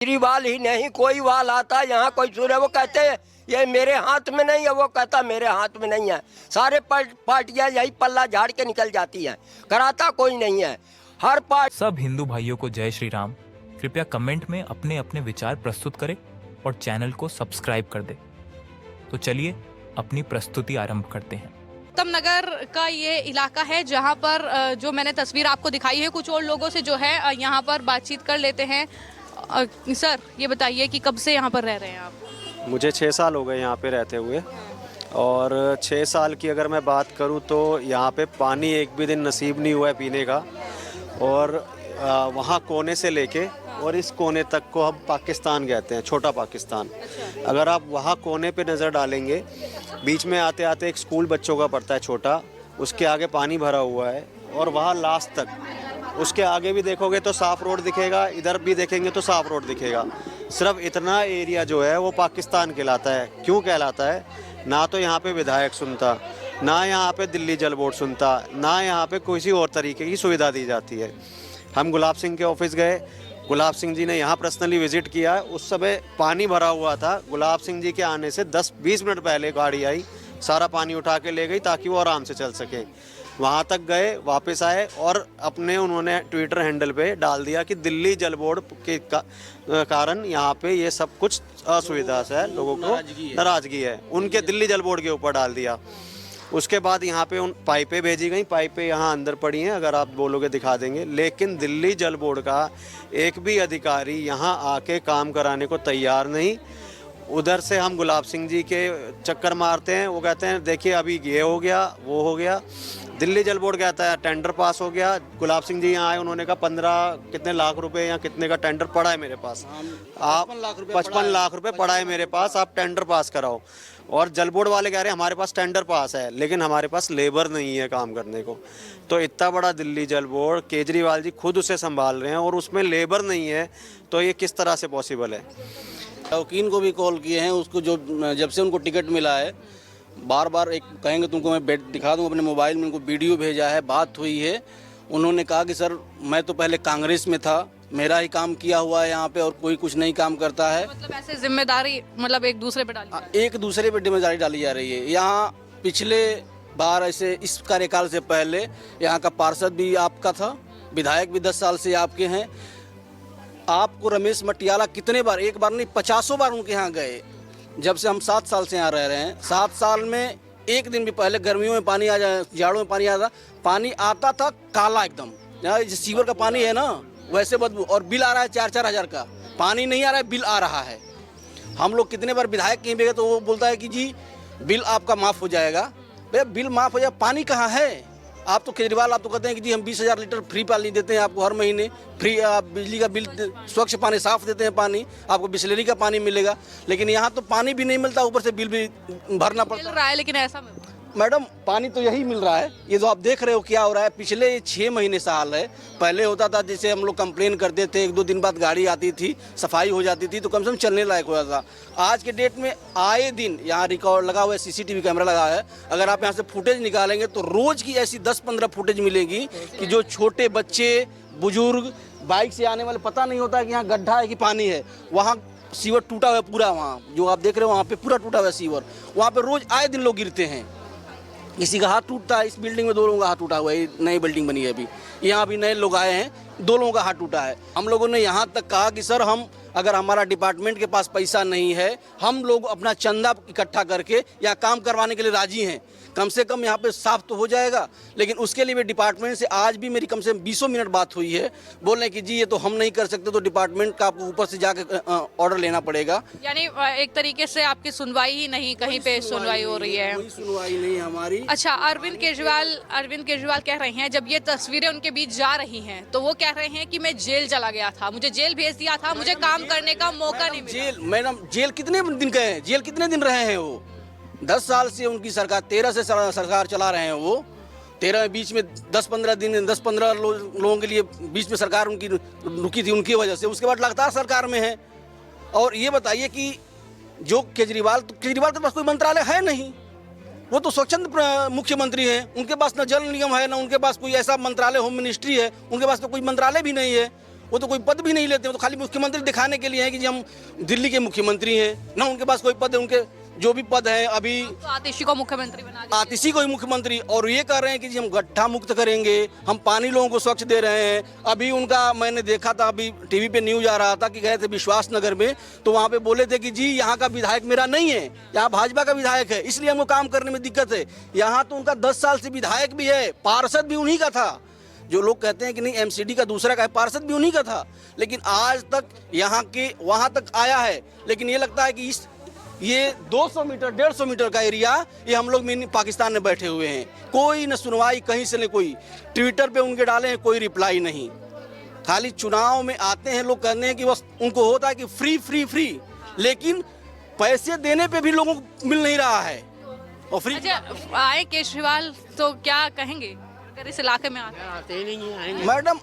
केजरीवाल ही नहीं, कोई वाल आता यहाँ कोई सुने, वो कहते हैं ये मेरे हाथ में नहीं है, वो कहता मेरे हाथ में नहीं है। सारे पार्टियां यही पल्ला झाड़ के निकल जाती हैं, कराता कोई नहीं है। हर पार्टी। सब हिंदू भाइयों को जय श्री राम। कृपया कमेंट में अपने अपने विचार प्रस्तुत करें और चैनल को सब्सक्राइब कर दे। तो चलिए अपनी प्रस्तुति आरंभ करते हैं। उत्तम नगर का ये इलाका है जहाँ पर जो मैंने तस्वीर आपको दिखाई है, कुछ और लोगों से जो है यहाँ पर बातचीत कर लेते हैं। सर ये बताइए कि कब से यहाँ पर रह रहे हैं आप? मुझे 6 साल हो गए यहाँ पे रहते हुए, और 6 साल की अगर मैं बात करूँ तो यहाँ पे पानी एक भी दिन नसीब नहीं हुआ है पीने का। और वहाँ कोने से लेके और इस कोने तक को हम पाकिस्तान कहते हैं, छोटा पाकिस्तान। अगर आप वहाँ कोने पे नज़र डालेंगे, बीच में आते आते एक स्कूल बच्चों का पड़ता है छोटा, उसके आगे पानी भरा हुआ है, और वहाँ लास्ट तक उसके आगे भी देखोगे तो साफ़ रोड दिखेगा, इधर भी देखेंगे तो साफ़ रोड दिखेगा। सिर्फ इतना एरिया जो है वो पाकिस्तान कहलाता है। क्यों कहलाता है? ना तो यहाँ पे विधायक सुनता, ना यहाँ पे दिल्ली जल बोर्ड सुनता, ना यहाँ पे किसी और तरीके की सुविधा दी जाती है। हम गुलाब सिंह के ऑफिस गए, गुलाब सिंह जी ने यहाँ पर्सनली विजिट किया। उस समय पानी भरा हुआ था। गुलाब सिंह जी के आने से 10-20 मिनट पहले गाड़ी आई, सारा पानी उठा के ले गई ताकि वो आराम से चल सके। वहाँ तक गए, वापस आए, और उन्होंने ट्विटर हैंडल पे डाल दिया कि दिल्ली जल बोर्ड के कारण यहाँ पे ये सब कुछ असुविधा से है, लोगों को नाराजगी है, उनके दिल्ली जल बोर्ड के ऊपर डाल दिया। उसके बाद यहाँ पे उन पाइपें भेजी गई, पाइपें यहाँ अंदर पड़ी हैं, अगर आप बोलोगे दिखा देंगे। लेकिन दिल्ली जल बोर्ड का एक भी अधिकारी यहाँ आके काम कराने को तैयार नहीं। उधर से हम गुलाब सिंह जी के चक्कर मारते हैं, वो कहते हैं देखिए अभी ये हो गया, वो हो गया। दिल्ली जल बोर्ड कहता है टेंडर पास हो गया। गुलाब सिंह जी यहाँ आए, उन्होंने कहा 15 कितने लाख रुपए या कितने का टेंडर पड़ा है मेरे पास, आप 55 लाख रुपए पड़ा है मेरे पास, आप टेंडर पास कराओ। और जल बोर्ड वाले कह रहे हैं हमारे पास टेंडर पास है, लेकिन हमारे पास लेबर नहीं है काम करने को। तो इतना बड़ा दिल्ली जल बोर्ड, केजरीवाल जी खुद उसे संभाल रहे हैं और उसमें लेबर नहीं है, तो ये किस तरह से पॉसिबल है? शौकीन को भी कॉल किए हैं, उसको जो जब से उनको टिकट मिला है बार बार एक कहेंगे तुमको मैं बेड दिखा दूँ अपने मोबाइल में, उनको वीडियो भेजा है, बात हुई है। उन्होंने कहा कि सर मैं तो पहले कांग्रेस में था, मेरा ही काम किया हुआ है यहाँ पे और कोई कुछ नहीं काम करता है। मतलब ऐसे जिम्मेदारी मतलब एक दूसरे पे डाली, एक दूसरे पे जिम्मेदारी डाली जा रही है। यहाँ पिछले बार ऐसे इस कार्यकाल से पहले यहाँ का पार्षद भी आपका था, विधायक भी 10 साल से आपके हैं। आपको रमेश मटियाला कितने बार, एक बार नहीं 50 बार उनके यहाँ गए। जब से हम 7 साल से यहाँ रह रहे हैं, 7 साल में एक दिन भी, पहले गर्मियों में पानी आ जाए, जाड़ों में पानी आता, पानी आता था काला एकदम, यहाँ सीवर का पानी है ना वैसे बदबू, और बिल आ रहा है 4-4 हज़ार का। पानी नहीं आ रहा है, बिल आ रहा है। हम लोग कितने बार विधायक कहीं भी गए तो वो बोलता है कि जी बिल आपका माफ़ हो जाएगा। भैया बिल माफ़ हो जाए, पानी कहाँ है? आप तो केजरीवाल आप तो कहते हैं कि जी हम 20,000 लीटर फ्री पानी देते हैं आपको हर महीने, फ्री आप बिजली का बिल, स्वच्छ पानी साफ देते हैं, पानी आपको बिस्लरी का पानी मिलेगा। लेकिन यहाँ तो पानी भी नहीं मिलता, ऊपर से बिल भी भरना पड़ता मिल रहा है। लेकिन ऐसा मैडम पानी तो यही मिल रहा है, ये जो आप देख रहे हो क्या हो रहा है। पिछले 6 महीने साल है, पहले होता था जैसे हम लोग कंप्लेन करते थे, 1-2 दिन बाद गाड़ी आती थी, सफाई हो जाती थी, तो कम से कम चलने लायक हो जाता था। आज के डेट में आए दिन यहाँ रिकॉर्ड लगा हुआ है, CCTV कैमरा लगा है। अगर आप यहाँ से फुटेज निकालेंगे तो रोज की ऐसी 10-15 फुटेज मिलेगी कि जो छोटे बच्चे, बुजुर्ग, बाइक से आने वाले, पता नहीं होता कि यहाँ गड्ढा है कि पानी है। वहाँ सीवर टूटा हुआ है पूरा, वहाँ जो आप देख रहे हो वहाँ पे पूरा टूटा हुआ है सीवर। वहाँ पे रोज आए दिन लोग गिरते हैं, किसी का हाथ टूटता है। इस बिल्डिंग में 2 लोगों का हाथ टूटा हुआ है, नई बिल्डिंग बनी है अभी, यहाँ अभी नए लोग आए हैं, 2 लोगों का हाथ टूटा है। हम लोगों ने यहाँ तक कहा कि सर हम, अगर हमारा डिपार्टमेंट के पास पैसा नहीं है, हम लोग अपना चंदा इकट्ठा करके या काम करवाने के लिए राजी हैं, कम से कम यहाँ पे साफ तो हो जाएगा। लेकिन उसके लिए भी डिपार्टमेंट से आज भी मेरी कम से कम 20 मिनट बात हुई है, बोल रहे हैं कि जी ये तो हम नहीं कर सकते, तो डिपार्टमेंट का आपको ऊपर से जाके ऑर्डर लेना पड़ेगा। यानी एक तरीके से आपकी सुनवाई ही नहीं, कहीं पे सुनवाई हो रही है, कोई सुनवाई नहीं हमारी। अच्छा, अरविंद केजरीवाल कह रहे हैं, जब ये तस्वीरें उनके बीच जा रही हैं तो वो कह रहे हैं कि मैं जेल चला गया था, मुझे जेल भेज दिया था, मुझे काम करने का मौका नहीं मिला। जेल मैडम, जेल कितने दिन गए हैं, जेल कितने दिन रहे हैं? वो 10 साल से उनकी सरकार, 13 से सरकार चला रहे हैं वो। 13 में बीच में 10-15 दिन, 10-15 लोगों के लिए बीच में सरकार उनकी रुकी थी, उनकी वजह से। उसके बाद लगातार सरकार में है। और ये बताइए कि जो केजरीवाल के पास कोई मंत्रालय है नहीं, वो तो स्वच्छंद मुख्यमंत्री हैं, उनके पास न जल निगम है, न उनके पास कोई ऐसा मंत्रालय, होम मिनिस्ट्री है, उनके पास तो कोई मंत्रालय भी नहीं है। वो तो कोई पद भी नहीं लेते, वो तो खाली मुख्यमंत्री दिखाने के लिए है कि जी हम दिल्ली के मुख्यमंत्री हैं, ना उनके पास कोई पद है। उनके जो भी पद है अभी तो आतिशी को मुख्यमंत्री बना दिया। आतिशी को ही मुख्यमंत्री, और ये कह रहे हैं कि जी हम गड्ढा मुक्त करेंगे, हम पानी लोगों को स्वच्छ दे रहे हैं। अभी उनका मैंने देखा था, अभी टीवी पे न्यूज आ रहा था कि गए थे विश्वास नगर में, तो वहाँ पे बोले थे कि जी यहाँ का विधायक मेरा नहीं है, यहाँ भाजपा का विधायक है, इसलिए हमको काम करने में दिक्कत है। यहाँ तो उनका 10 साल से विधायक भी है, पार्षद भी उन्हीं का था। जो लोग कहते हैं कि नहीं एमसीडी का दूसरा का है, पार्षद भी उन्हीं का था, लेकिन आज तक यहाँ के वहाँ तक आया है। लेकिन ये लगता है कि ये 200 मीटर 150 मीटर का एरिया ये हम लोग मिनी पाकिस्तान में बैठे हुए हैं। कोई न सुनवाई कहीं से नहीं, कोई ट्विटर पे उनके डाले हैं कोई रिप्लाई नहीं। खाली चुनाव में आते हैं लोग, कहने हैं कि बस उनको होता है कि फ्री फ्री फ्री, लेकिन पैसे देने पे भी लोगों को मिल नहीं रहा है। और फ्री अच्छा, आए केजरीवाल तो क्या कहेंगे अगर इस इलाके में आते हैं? मैडम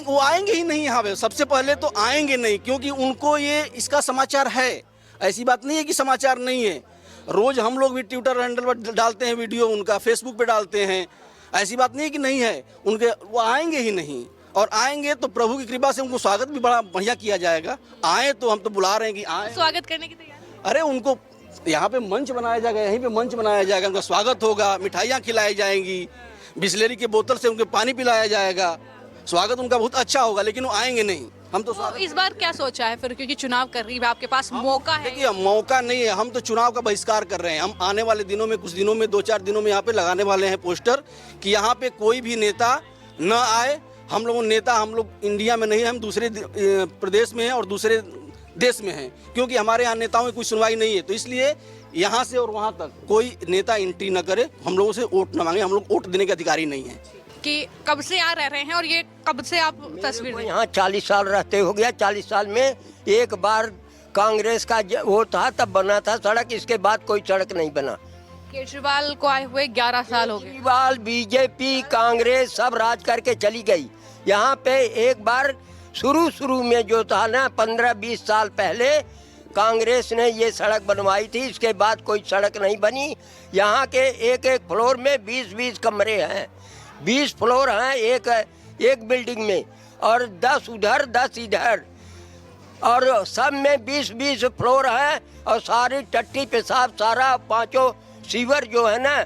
वो आएंगे ही नहीं यहाँ पे। सबसे पहले तो आएंगे नहीं, क्योंकि उनको ये इसका समाचार है। ऐसी बात नहीं है कि समाचार नहीं है। रोज हम लोग भी ट्विटर हैंडल पर डालते हैं वीडियो, उनका फेसबुक पे डालते हैं। ऐसी बात नहीं है कि नहीं है। उनके वो आएंगे ही नहीं, और आएंगे तो प्रभु की कृपा से उनको स्वागत भी बड़ा बढ़िया किया जाएगा। आए तो हम तो बुला रहे हैं कि आए, स्वागत करने की तैयारी। अरे उनको यहाँ पे मंच बनाया जाएगा, यहीं पे मंच बनाया जाएगा, उनका स्वागत होगा, मिठाइयाँ खिलाई जाएंगी, बिस्लेरी के बोतल से उनको पानी पिलाया जाएगा, स्वागत उनका बहुत अच्छा होगा। लेकिन वो आएंगे नहीं। हम तो इस बार क्या सोचा है फिर, क्योंकि चुनाव करीब है, आपके पास मौका है? देखिए मौका नहीं है, हम तो चुनाव का बहिष्कार कर रहे हैं। हम आने वाले दिनों में, कुछ दिनों में 2-4 दिनों में यहाँ पे लगाने वाले हैं पोस्टर कि यहाँ पे कोई भी नेता न आए। हम लोग इंडिया में नहीं है, हम दूसरे प्रदेश में हैं और दूसरे देश में हैं, क्योंकि हमारे यहाँ नेताओं की कोई सुनवाई नहीं है। तो इसलिए यहाँ से और वहाँ तक कोई नेता एंट्री न करे, हम लोगों से वोट न मांगे। हम लोग वोट देने के अधिकारी नहीं है। कि कब से यहाँ रह रहे हैं और ये कब से आप तस्वीर देख- यहाँ 40 साल रहते हो गया। 40 साल में एक बार कांग्रेस का वो था तब बना था सड़क, इसके बाद कोई सड़क नहीं बना। केजरीवाल को आए हुए 11 साल हो गए। केजरीवाल, बीजेपी, कांग्रेस सब राज करके चली गई। यहाँ पे एक बार शुरू में जो था ना 15-20 साल पहले कांग्रेस ने ये सड़क बनवाई थी, इसके बाद कोई सड़क नहीं बनी। यहाँ के एक फ्लोर में 20-20 कमरे हैं, 20 फ्लोर हैं एक बिल्डिंग में, और 10 उधर 10 इधर, और सब में 20-20 फ्लोर है। और सारी टट्टी पेशाब सारा 5 सीवर जो है ना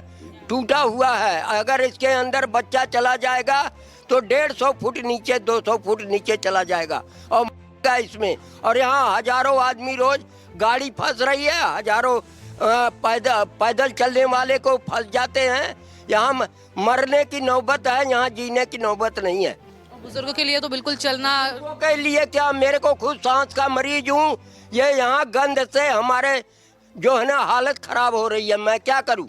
टूटा हुआ है। अगर इसके अंदर बच्चा चला जाएगा तो 150 फुट नीचे 200 फुट नीचे चला जाएगा और इसमें। और यहाँ हजारों आदमी रोज गाड़ी फंस रही है, हजारों पैदल चलने वाले को फंस जाते हैं। यहाँ मरने की नौबत है, यहाँ जीने की नौबत नहीं है। बुजुर्गों के लिए तो बिल्कुल चलना के लिए क्या, मेरे को खुद सांस का मरीज हूँ। ये यहाँ गंद से हमारे जो है ना हालत खराब हो रही है, मैं क्या करूँ।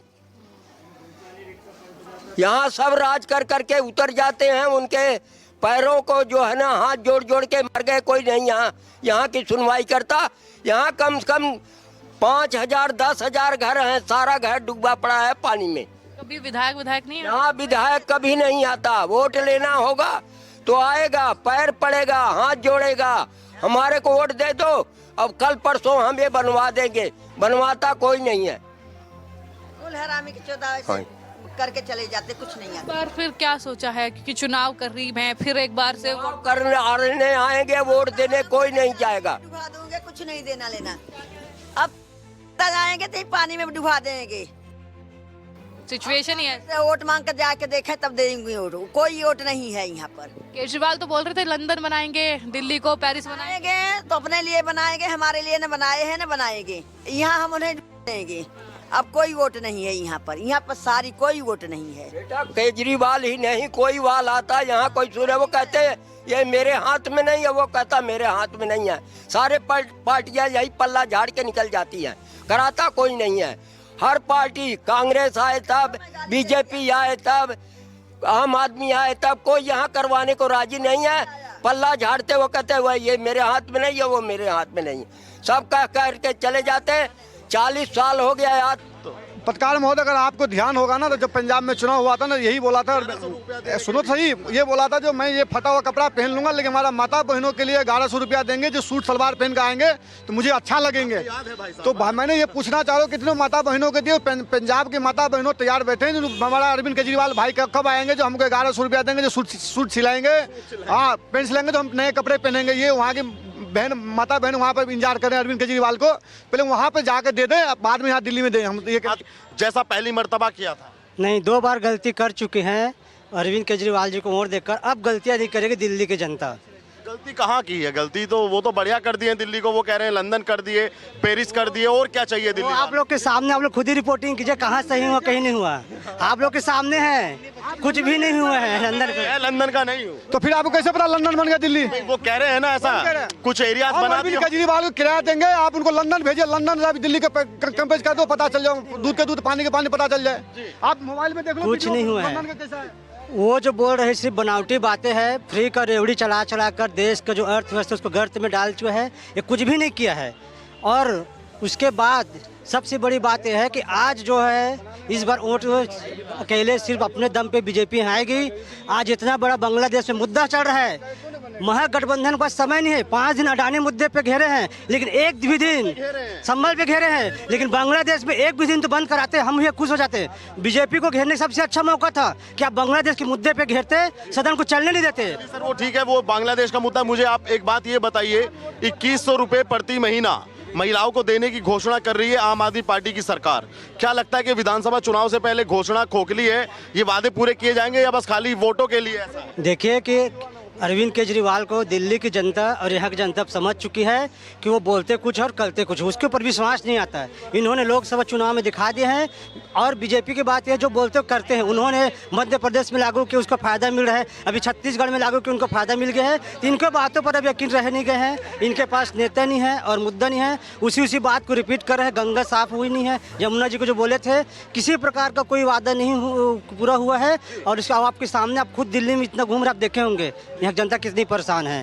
यहाँ सब राज कर करके उतर जाते हैं, उनके पैरों को जो है ना हाथ जोड़ जोड़ के मर गए, कोई नहीं यहाँ की सुनवाई करता। यहाँ कम से कम 5,000-10,000 घर हैं, सारा घर डूबा पड़ा है पानी में। कभी विधायक नहीं है? यहाँ विधायक कभी नहीं आता। वोट लेना होगा तो आएगा, पैर पड़ेगा, हाथ जोड़ेगा, हमारे को वोट दे दो, अब कल परसों हम ये बनवा देंगे। बनवाता कोई नहीं है। हरामी के 14 करके चले जाते, कुछ नहीं आता। पर फिर क्या सोचा है, क्योंकि चुनाव करीब है, फिर एक बार से वो करने आएंगे, वोट देने कोई नहीं जाएगा। डुबा दूंगे, कुछ नहीं देना लेना। अब तक आएंगे तो पानी में डुबा देंगे। सिचुएशन ही है। वोट मांग कर जाके देखे तब देंगे वोट। कोई वोट नहीं है यहाँ पर। केजरीवाल तो बोल रहे थे लंदन बनाएंगे, दिल्ली को पेरिस बनाएंगे। बनाएंगे तो अपने लिए बनाएंगे, हमारे लिए न बनाए हैं न बनाएंगे। यहाँ हम उन्हें देंगे। अब कोई वोट नहीं है यहाँ पर सारी कोई वोट नहीं है। बेटा केजरीवाल ही नहीं, कोई वाल आता यहाँ कोई सुने, वो कहते हैं ये मेरे हाथ में नहीं है, वो कहता मेरे हाथ में नहीं है। सारे पार्टियां यही पल्ला झाड़ के निकल जाती हैं, कराता कोई नहीं है। हर पार्टी, कांग्रेस आए तब, बीजेपी आए तब, आम आदमी आए तब, कोई यहाँ करवाने को राजी नहीं है। पल्ला झाड़ते वो कहते हुए ये मेरे हाथ में नहीं है, वो मेरे हाथ में नहीं है, सब कह करके चले जाते हैं। 40 साल हो गया यार, पत्रकार महोदय, अगर आपको ध्यान होगा ना तो जब पंजाब में चुनाव हुआ था ना, यही बोला था, सुनो सही, ये बोला था जो मैं ये फटा हुआ कपड़ा पहन लूंगा लेकिन हमारा माता बहनों के लिए 1100 रुपया देंगे, जो सूट सलवार पहन के आएंगे तो मुझे अच्छा लगेंगे। तो मैंने ये पूछना चाह रहा हूँ कितने माता बहनों के दिए, पंजाब की माता बहनों तैयार बैठे हैं, जो हमारा अरविंद केजरीवाल भाई कब आएंगे जो हमको 1100 रुपया देंगे, जो सूट सिलाएंगे, हाँ पेंट सिलाएंगे, तो हम नए कपड़े पहनेंगे। ये वहाँ की बहन माता बहन वहाँ पर इंतजार करें अरविंद केजरीवाल को, पहले वहाँ पे जाकर दे दें, बाद में यहाँ दिल्ली में दें। हम ये जैसा पहली मर्तबा किया था। नहीं, 2 बार गलती कर चुके हैं अरविंद केजरीवाल जी को वोट देकर, अब गलतियां नहीं करेगी दिल्ली की जनता। गलती कहाँ की है? गलती तो वो तो बढ़िया कर दिए दिल्ली को, वो कह रहे हैं लंदन कर दिए, पेरिस कर दिए, और क्या चाहिए दिल्ली? आप लोग के सामने, आप लोग खुद ही रिपोर्टिंग कीजिए, कहाँ सही हुआ कहीं नहीं हुआ, आप लोग के सामने है, कुछ भी नहीं हुआ है लंदन का नहीं हूँ। तो फिर आपको कैसे पता लंदन बन गया दिल्ली? वो कह रहे हैं ना ऐसा कुछ एरियाज बना दिए। केजरीवाल को किराया देंगे, आप उनको लंदन भेजिए, लंदन दिल्ली का कंपेज कर दो, पता चल जाए, दूध के दूध पानी के पानी पता चल जाए। आप मोबाइल में देख लो, कुछ नहीं हुआ है। वो जो बोल रहे सिर्फ बनावटी बातें हैं, फ्री का रेवड़ी चला चला कर देश का जो अर्थव्यवस्था उसको गर्त में डाल चुका है, ये कुछ भी नहीं किया है। और उसके बाद सबसे बड़ी बात यह है कि आज जो है इस बार वोट अकेले सिर्फ अपने दम पे बीजेपी आएगी। आज इतना बड़ा बांग्लादेश में मुद्दा चल रहा है, महागठबंधन का समय नहीं है, 5 दिन अडानी मुद्दे पे घेरे हैं, लेकिन एक भी दिन संभल पे घेरे हैं, लेकिन बांग्लादेश में एक भी दिन तो बंद कराते, हम ये खुश हो जाते। बीजेपी को घेरने सबसे अच्छा मौका था कि आप बांग्लादेश के मुद्दे पे घेरते, सदन को चलने नहीं देते। सर वो ठीक है, वो बांग्लादेश का मुद्दा। मुझे आप एक बात ये बताइए, 2100 रुपये प्रति महीना महिलाओं को देने की घोषणा कर रही है आम आदमी पार्टी की सरकार। क्या लगता है कि विधानसभा चुनाव से पहले घोषणा खोखली है, ये वादे पूरे किए जाएंगे या बस खाली वोटों के लिए ऐसा? देखिए कि अरविंद केजरीवाल को दिल्ली की जनता और यहाँ की जनता समझ चुकी है कि वो बोलते कुछ और करते कुछ, उसके ऊपर विश्वास नहीं आता है। इन्होंने लोकसभा चुनाव में दिखा दिए हैं। और बीजेपी की बात है, जो बोलते करते हैं, उन्होंने मध्य प्रदेश में लागू किया, उसको फायदा मिल रहा है, अभी छत्तीसगढ़ में लागू किया, उनको फायदा मिल गया है। तो इनके बातों पर अब यकीन रह नहीं गए हैं, इनके पास नेता नहीं है और मुद्दा नहीं है, उसी बात को रिपीट कर रहे हैं। गंगा साफ हुई नहीं है, यमुना जी को जो बोले थे किसी प्रकार का कोई वादा नहीं पूरा हुआ है। और इसका आपके सामने, आप खुद दिल्ली में इतना घूम रहे, आप देखे होंगे यहाँ जनता कितनी परेशान है।